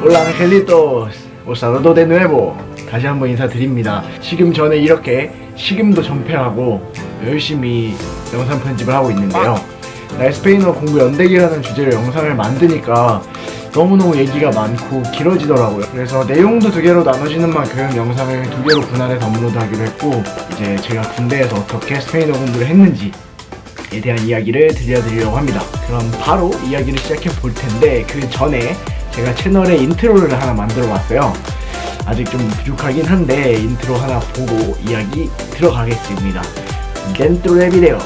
Hola angelitos, os saludo de nuevo. 다시 한번 인사드립니다. 지금 저는 이렇게 식음도 전폐하고 열심히 영상 편집을 하고 있는데요. 나의 스페인어 공부 연대기라는 주제로 영상을 만드니까 너무너무 얘기가 많고 길어지더라고요. 그래서 내용도 두 개로 나눠지는 만큼 영상을 두 개로 분할해서 업로드하기로 했고, 이제 제가 군대에서 어떻게 스페인어 공부를 했는지에 대한 이야기를 들려드리려고 합니다. 그럼 바로 이야기를 시작해 볼 텐데, 그 전에 제가 채널에 인트로를 하나 만들어 봤어요. 아직 좀 부족하긴 한데 인트로 하나 보고 이야기 들어가겠습니다. Dentro del video.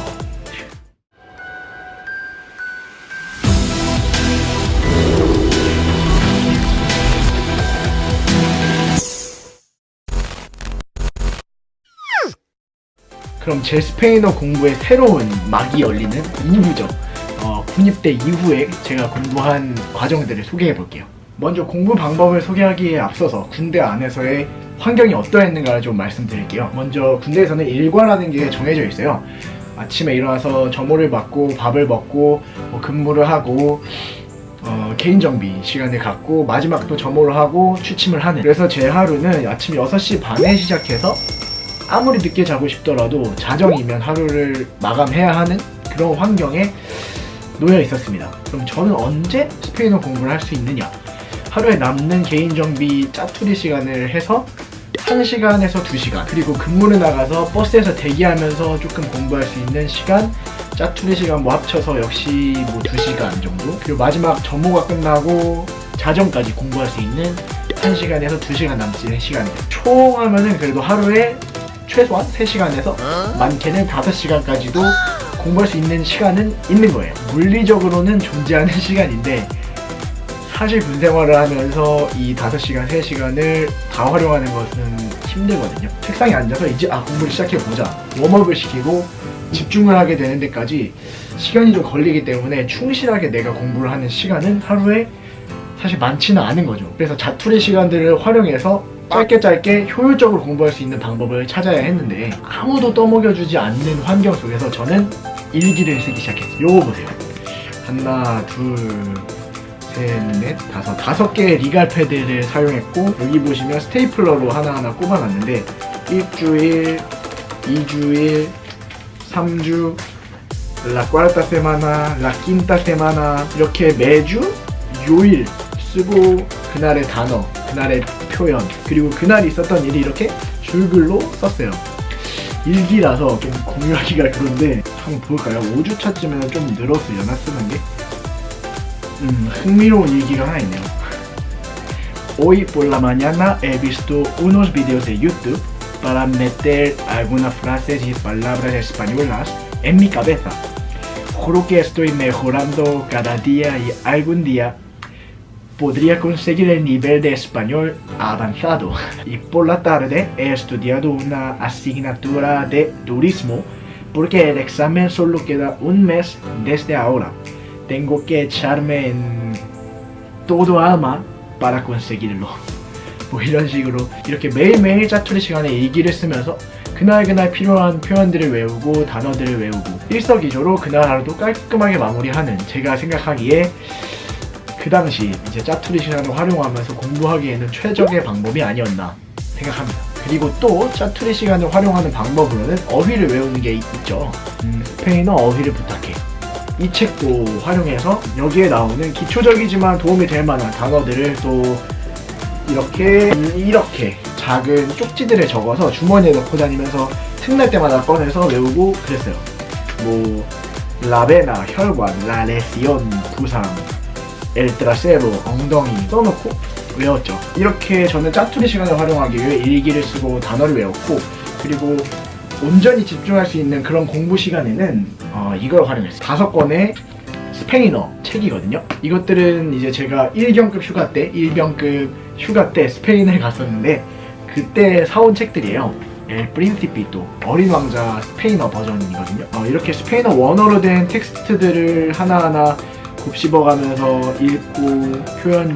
그럼 제 스페인어 공부의 새로운 막이 열리는 2부죠. 군입대 이후에 제가 공부한 과정들을 소개해 볼게요. 먼저 공부 방법을 소개하기에 앞서서 군대 안에서의 환경이 어떠했는가를 좀 말씀드릴게요. 먼저 군대에서는 일과라는 게 정해져 있어요. 아침에 일어나서 점호를 받고 밥을 먹고 근무를 하고 개인 정비 시간을 갖고 마지막 또 점호를 하고 취침을 하는. 그래서 제 하루는 아침 6시 반에 시작해서 아무리 늦게 자고 싶더라도 자정이면 하루를 마감해야 하는 그런 환경에 놓여 있었습니다. 그럼 저는 언제 스페인어 공부를 할 수 있느냐? 하루에 남는 개인 정비 짜투리 시간을 해서 1시간에서 2시간, 그리고 근무를 나가서 버스에서 대기하면서 조금 공부할 수 있는 시간, 짜투리 시간 뭐 합쳐서 역시 뭐 2시간 정도, 그리고 마지막 점호가 끝나고 자정까지 공부할 수 있는 1시간에서 2시간 남짓의 시간이에요. 총 하면은 그래도 하루에 최소한 3시간에서 많게는 5시간까지도 공부할 수 있는 시간은 있는 거예요. 물리적으로는 존재하는 시간인데 사실 군 생활을 하면서 이 5시간, 3시간을 다 활용하는 것은 힘들거든요. 책상에 앉아서 이제 공부를 시작해보자, 웜업을 시키고 집중을 하게 되는 데까지 시간이 좀 걸리기 때문에 충실하게 내가 공부를 하는 시간은 하루에 사실 많지는 않은 거죠. 그래서 자투리 시간들을 활용해서 짧게 효율적으로 공부할 수 있는 방법을 찾아야 했는데, 아무도 떠먹여주지 않는 환경 속에서 저는 일기를 쓰기 시작했어요. 요거 보세요. 하나, 둘, 셋, 넷, 다섯 개의 리갈 패드를 사용했고, 여기 보시면 스테이플러로 하나하나 꼽아놨는데 1주일, 2주일, 3주, La cuarta semana, La quinta semana, 이렇게 매주 요일 쓰고 그날의 단어, 그날의 표현, 그리고 그날 있었던 일이 이렇게 줄글로 썼어요. 일기라서 좀 공유하기가 그런데 한번 볼까요? 5주차쯤에는 좀 늘었으려나 쓰는 게? 흥미로운 일기가 하나 있네요. Hoy por la mañana he visto unos videos de YouTube para meter algunas frases y palabras españolas en mi cabeza. Juro que estoy mejorando cada día y algún día podría conseguir el nivel de español avanzado. Y por la tarde he estudiado una asignatura de turismo porque el examen solo queda un mes desde ahora. Tengo que echarme en todo alma para conseguirlo. 뭐 이런 식으로 이렇게 매일매일 짜투리 시간에 일기를 쓰면서 그날 필요한 표현들을 외우고 단어들을 외우고 일석이조로 그날 하루도 깔끔하게 마무리하는, 제가 생각하기에 그 당시 이제 짜투리 시간을 활용하면서 공부하기에는 최적의 방법이 아니었나 생각합니다. 그리고 또 짜투리 시간을 활용하는 방법으로는 어휘를 외우는 게 있죠. 스페인어 어휘를 부탁해. 이 책도 활용해서 여기에 나오는 기초적이지만 도움이 될 만한 단어들을 또 이렇게 작은 쪽지들을 적어서 주머니에 넣고 다니면서 틈날 때마다 꺼내서 외우고 그랬어요. 뭐 라베나, 혈관, 라 레시온, 부상, 엘 트라세로, 엉덩이 써놓고 외웠죠. 이렇게 저는 짜투리 시간을 활용하기 위해 일기를 쓰고 단어를 외웠고, 그리고 온전히 집중할 수 있는 그런 공부 시간에는 이걸 활용했어요. 5권의 스페인어 책이거든요. 이것들은 이제 제가 1병급 휴가 때 스페인을 갔었는데 그때 사온 책들이에요. 엘 프린시피토, 어린 왕자 스페인어 버전이거든요. 이렇게 스페인어 원어로 된 텍스트들을 하나하나 곱씹어가면서 읽고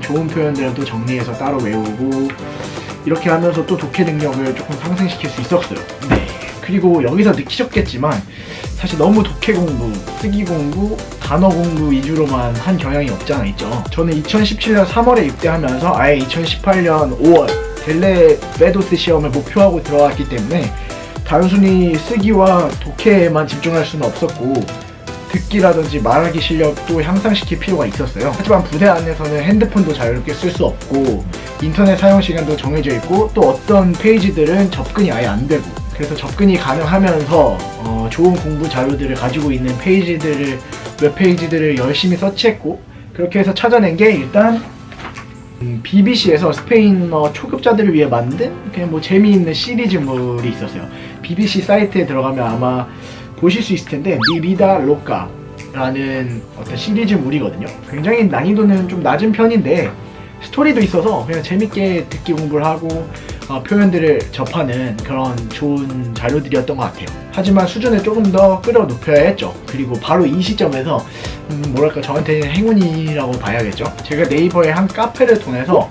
좋은 표현들을 또 정리해서 따로 외우고, 이렇게 하면서 또 독해 능력을 조금 상승시킬 수 있었어요. 네. 그리고 여기서 느끼셨겠지만 사실 너무 독해 공부, 쓰기 공부, 단어 공부 위주로만 한 경향이 없지 않아 있죠. 저는 2017년 3월에 입대하면서 아예 2018년 5월 델레 베도스 시험을 목표하고 들어왔기 때문에 단순히 쓰기와 독해에만 집중할 수는 없었고 듣기라든지 말하기 실력도 향상시킬 필요가 있었어요. 하지만 부대 안에서는 핸드폰도 자유롭게 쓸 수 없고 인터넷 사용 시간도 정해져 있고 또 어떤 페이지들은 접근이 아예 안 되고, 그래서 접근이 가능하면서 좋은 공부 자료들을 가지고 있는 페이지들을, 웹페이지들을 열심히 서치했고, 그렇게 해서 찾아낸 게 일단 BBC에서 스페인어 초급자들을 위해 만든 그냥 뭐 재미있는 시리즈물이 있었어요. BBC 사이트에 들어가면 아마 보실 수 있을 텐데, 미비다 로카라는 어떤 시리즈물이거든요. 굉장히 난이도는 좀 낮은 편인데 스토리도 있어서 그냥 재밌게 듣기 공부를 하고 표현들을 접하는 그런 좋은 자료들이었던 것 같아요. 하지만 수준을 조금 더 끌어 높여야 했죠. 그리고 바로 이 시점에서 뭐랄까 저한테는 행운이라고 봐야겠죠. 제가 네이버의 한 카페를 통해서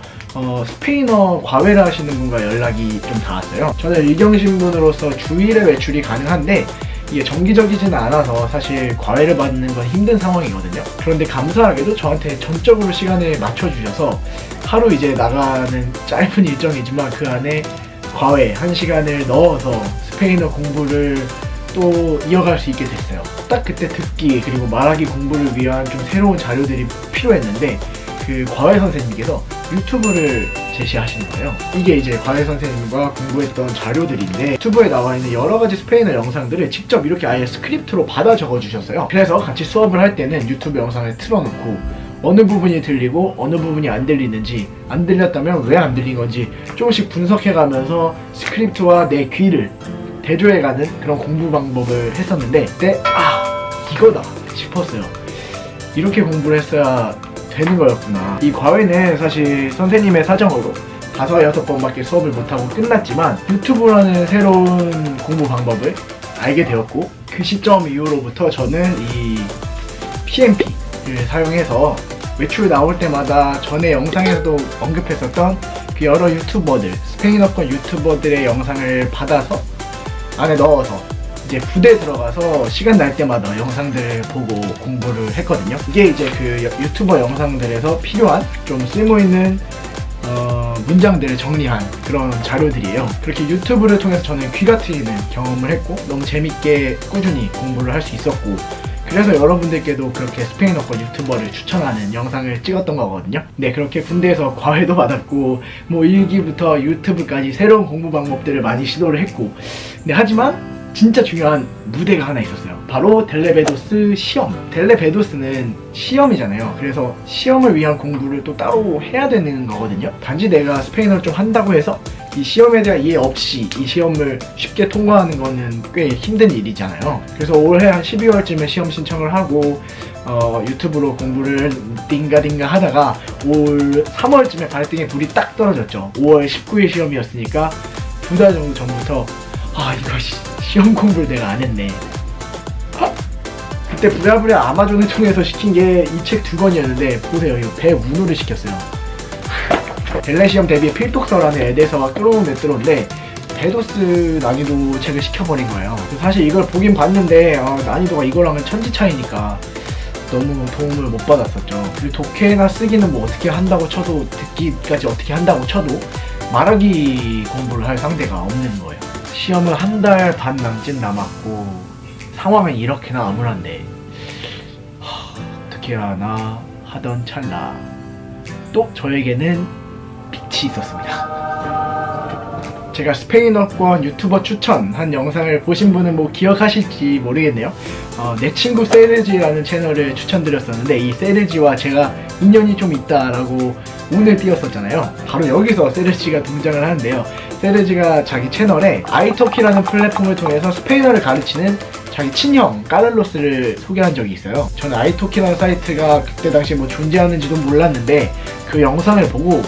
스페인어 과외를 하시는 분과 연락이 좀 닿았어요. 저는 일경신분으로서 주일에 외출이 가능한데 이게 정기적이지는 않아서 사실 과외를 받는 건 힘든 상황이거든요. 그런데 감사하게도 저한테 전적으로 시간을 맞춰주셔서 하루 이제 나가는 짧은 일정이지만 그 안에 과외 1시간을 넣어서 스페인어 공부를 또 이어갈 수 있게 됐어요. 딱 그때 듣기 그리고 말하기 공부를 위한 좀 새로운 자료들이 필요했는데 그 과외 선생님께서 유튜브를 제시하시는 거예요. 이게 이제 과외 선생님과 공부했던 자료들인데 유튜브에 나와 있는 여러 가지 스페인어 영상들을 직접 이렇게 아예 스크립트로 받아 적어 주셨어요. 그래서 같이 수업을 할 때는 유튜브 영상을 틀어놓고 어느 부분이 들리고 어느 부분이 안 들리는지, 안 들렸다면 왜 안 들린 건지 조금씩 분석해가면서 스크립트와 내 귀를 대조해가는 그런 공부 방법을 했었는데 그때 이거다 싶었어요. 이렇게 공부를 했어야 되는 거였구나. 이 과외는 사실 선생님의 사정으로 5-6번밖에 수업을 못하고 끝났지만 유튜브라는 새로운 공부 방법을 알게 되었고, 그 시점 이후로부터 저는 이 PMP를 사용해서 외출 나올 때마다 전에 영상에서도 언급했었던 그 여러 유튜버들, 스페인어권 유튜버들의 영상을 받아서 안에 넣어서 이제 부대에 들어가서 시간 날 때마다 영상들을 보고 공부를 했거든요. 이게 이제 그 유튜버 영상들에서 필요한 좀 쓸모있는 문장들을 정리한 그런 자료들이에요. 그렇게 유튜브를 통해서 저는 귀가 트이는 경험을 했고 너무 재밌게 꾸준히 공부를 할 수 있었고, 그래서 여러분들께도 그렇게 스페인어권 유튜버를 추천하는 영상을 찍었던 거거든요. 네, 그렇게 군대에서 과외도 받았고 뭐 일기부터 유튜브까지 새로운 공부 방법들을 많이 시도를 했고, 네, 하지만 진짜 중요한 무대가 하나 있었어요. 바로 델레베도스 시험. 델레베도스는 시험이잖아요. 그래서 시험을 위한 공부를 또 따로 해야 되는 거거든요. 단지 내가 스페인어를 좀 한다고 해서 이 시험에 대한 이해 없이 이 시험을 쉽게 통과하는 거는 꽤 힘든 일이잖아요. 그래서 올해 한 12월쯤에 시험 신청을 하고 유튜브로 공부를 띵가띵가 하다가 올 3월쯤에 발등에 불이 딱 떨어졌죠. 5월 19일 시험이었으니까 2달 정도 전부터 이거 시험 공부를 내가 안 했네. 그때 부랴부랴 아마존을 통해서 시킨 게 이 책 2권이었는데 보세요, 이거 배운호를 시켰어요. 델레 시험 대비 필독서라는 에데서와 끌어온 메트로인데 베도스 난이도 책을 시켜버린 거예요. 사실 이걸 보긴 봤는데 난이도가 이거랑은 천지 차이니까 너무 도움을 못 받았었죠. 그리고 독해나 쓰기는 뭐 어떻게 한다고 쳐도, 듣기까지 어떻게 한다고 쳐도 말하기 공부를 할 상대가 없는 거예요. 시험은 1달 반 남짓 남았고 상황은 이렇게나 암울한데 어떻게 하나 하던 찰나 또 저에게는 빛이 있었습니다. 제가 스페인어권 유튜버 추천한 영상을 보신 분은 뭐 기억하실지 모르겠네요. 내 친구 세르지라는 채널을 추천드렸었는데 이 세르지와 제가 인연이 좀 있다라고 운을 띄웠었잖아요. 바로 여기서 세르지가 등장을 하는데요. 세르지가 자기 채널에 아이토키라는 플랫폼을 통해서 스페인어를 가르치는 자기 친형 까를로스를 소개한 적이 있어요. 저는 아이토키라는 사이트가 그때 당시 뭐 존재하는지도 몰랐는데 그 영상을 보고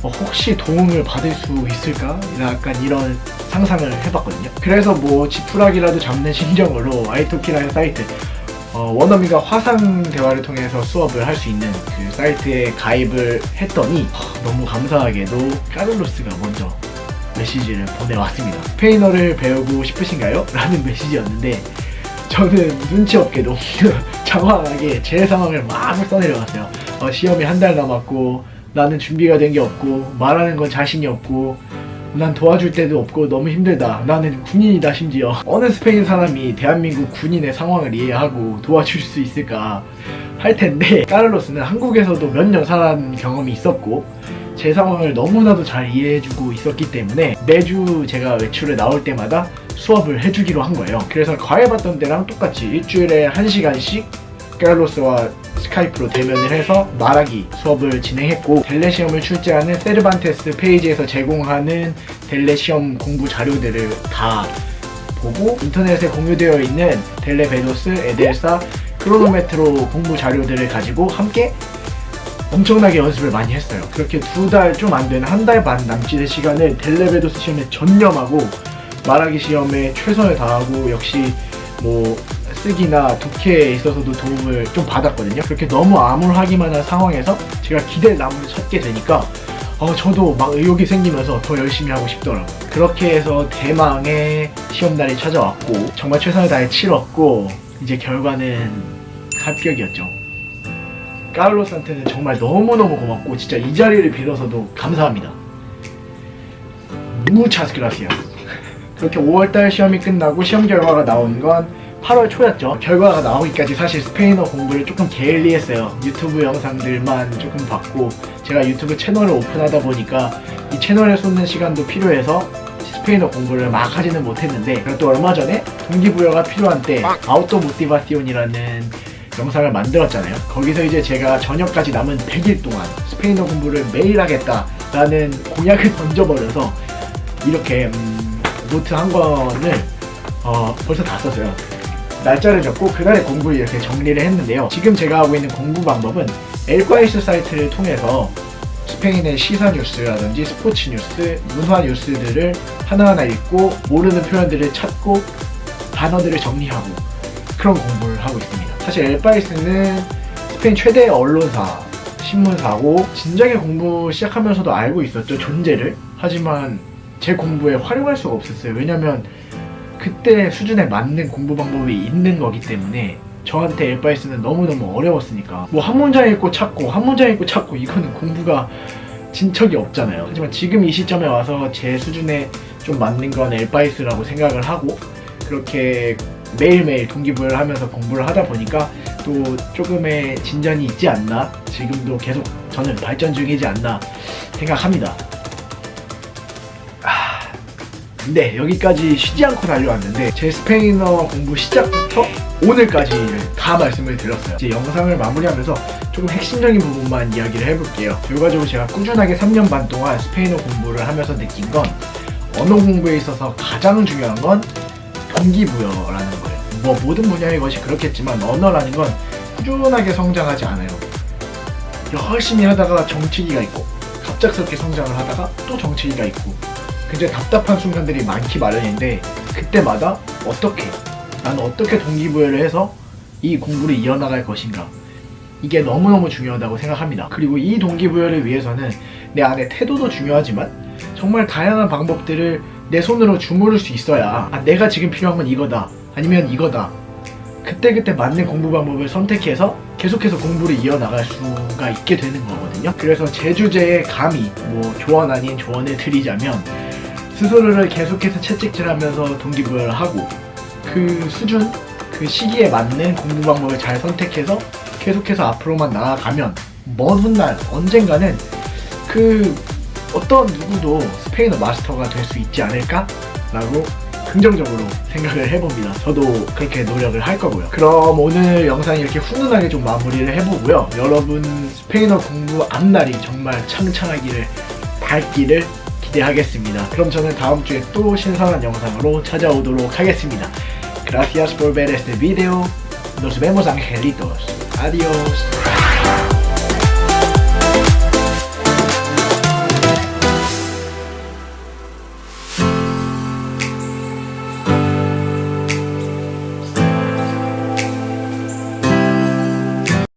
혹시 도움을 받을 수 있을까? 약간 이런 상상을 해봤거든요. 그래서 뭐 지푸라기라도 잡는 심정으로 아이토키라는 사이트, 원어민과 화상 대화를 통해서 수업을 할 수 있는 그 사이트에 가입을 했더니 너무 감사하게도 까를로스가 먼저 메시지를 보내왔습니다. 스페인어를 배우고 싶으신가요? 라는 메시지였는데 저는 눈치 없게도 장황하게 제 상황을 막 써내려갔어요. 시험이 한 달 남았고 나는 준비가 된 게 없고 말하는 건 자신이 없고 난 도와줄 데도 없고 너무 힘들다. 나는 군인이다. 심지어 어느 스페인 사람이 대한민국 군인의 상황을 이해하고 도와줄 수 있을까 할 텐데, 카를로스는 한국에서도 몇 년 살아온 경험이 있었고 제 상황을 너무나도 잘 이해해주고 있었기 때문에 매주 제가 외출에 나올 때마다 수업을 해주기로 한 거예요. 그래서 과외받던 때랑 똑같이 일주일에 1시간씩 카를로스와 스카이프로 대면을 해서 말하기 수업을 진행했고, 델레 시험을 출제하는 세르반테스 페이지에서 제공하는 델레 시험 공부 자료들을 다 보고 인터넷에 공유되어 있는 델레 베도스, 에델사, 크로노메트로 공부 자료들을 가지고 함께 엄청나게 연습을 많이 했어요. 그렇게 2달 좀 안 되는 1달 반 남짓의 시간을 델레 베도스 시험에 전념하고 말하기 시험에 최선을 다하고, 역시 뭐 쓰기나 독해에 있어서도 도움을 좀 받았거든요. 그렇게 너무 암울하기만 한 상황에서 제가 기댈 나무를 찾게 되니까 저도 막 의욕이 생기면서 더 열심히 하고 싶더라고요. 그렇게 해서 대망의 시험날이 찾아왔고 정말 최선을 다해 치렀고, 이제 결과는 합격이었죠. 카를로스한테는 정말 너무너무 고맙고 진짜 이 자리를 빌어서도 감사합니다. 무차스 그라시아스. 그렇게 5월달 시험이 끝나고 시험 결과가 나온 건 8월 초였죠. 결과가 나오기까지 사실 스페인어 공부를 조금 게을리했어요. 유튜브 영상들만 조금 봤고, 제가 유튜브 채널을 오픈하다 보니까 이 채널에 쏟는 시간도 필요해서 스페인어 공부를 막 하지는 못했는데, 또 얼마 전에 동기부여가 필요한 때 아우토 모티바티온이라는 영상을 만들었잖아요. 거기서 이제 제가 저녁까지 남은 100일 동안 스페인어 공부를 매일 하겠다라는 공약을 던져버려서 이렇게 노트 한 권을 벌써 다 썼어요. 날짜를 적고 그날의 공부를 이렇게 정리를 했는데요. 지금 제가 하고 있는 공부 방법은 엘과이스 사이트를 통해서 스페인의 시사 뉴스라든지 스포츠 뉴스, 문화 뉴스들을 하나하나 읽고 모르는 표현들을 찾고 단어들을 정리하고 그런 공부를 하고 있습니다. 사실 엘파이스는 스페인 최대 언론사, 신문사고 진작에 공부 시작하면서도 알고 있었죠, 존재를. 하지만 제 공부에 활용할 수가 없었어요. 왜냐면 그때 수준에 맞는 공부 방법이 있는 거기 때문에 저한테 엘파이스는 너무너무 어려웠으니까 뭐 한 문장 읽고 찾고 한 문장 읽고 찾고 이거는 공부가 진척이 없잖아요. 하지만 지금 이 시점에 와서 제 수준에 좀 맞는 건 엘파이스라고 생각을 하고 그렇게 매일매일 동기부여를 하면서 공부를 하다 보니까 또 조금의 진전이 있지 않나, 지금도 계속 저는 발전 중이지 않나 생각합니다. 네, 여기까지 쉬지 않고 달려왔는데 제 스페인어 공부 시작부터 오늘까지를 다 말씀을 드렸어요. 이제 영상을 마무리하면서 조금 핵심적인 부분만 이야기를 해볼게요. 결과적으로 제가 꾸준하게 3년 반 동안 스페인어 공부를 하면서 느낀 건, 언어 공부에 있어서 가장 중요한 건 동기부여라는 거예요. 뭐 모든 분야의 것이 그렇겠지만 언어라는 건 꾸준하게 성장하지 않아요. 열심히 하다가 정치기가 있고 갑작스럽게 성장을 하다가 또 정치기가 있고 굉장히 답답한 순간들이 많기 마련인데, 그때마다 나는 어떻게 동기부여를 해서 이 공부를 이어나갈 것인가, 이게 너무너무 중요하다고 생각합니다. 그리고 이 동기부여를 위해서는 내 안에 태도도 중요하지만 정말 다양한 방법들을 내 손으로 주무를 수 있어야 내가 지금 필요한 건 이거다, 아니면 이거다, 그때그때 맞는 공부 방법을 선택해서 계속해서 공부를 이어나갈 수가 있게 되는 거거든요. 그래서 제 주제에 감히 뭐 조언 아닌 조언을 드리자면, 스스로를 계속해서 채찍질하면서 동기부여를 하고 그 수준, 그 시기에 맞는 공부 방법을 잘 선택해서 계속해서 앞으로만 나아가면 먼 훗날 언젠가는 그 어떤 누구도 스페인어 마스터가 될 수 있지 않을까? 라고 긍정적으로 생각을 해봅니다. 저도 그렇게 노력을 할 거고요. 그럼 오늘 영상이 이렇게 훈훈하게 좀 마무리를 해보고요. 여러분 스페인어 공부 앞날이 정말 창창하기를, 밝기를 기대하겠습니다. 그럼 저는 다음 주에 또 신선한 영상으로 찾아오도록 하겠습니다. Gracias por ver este video. Nos vemos, angelitos. Adiós.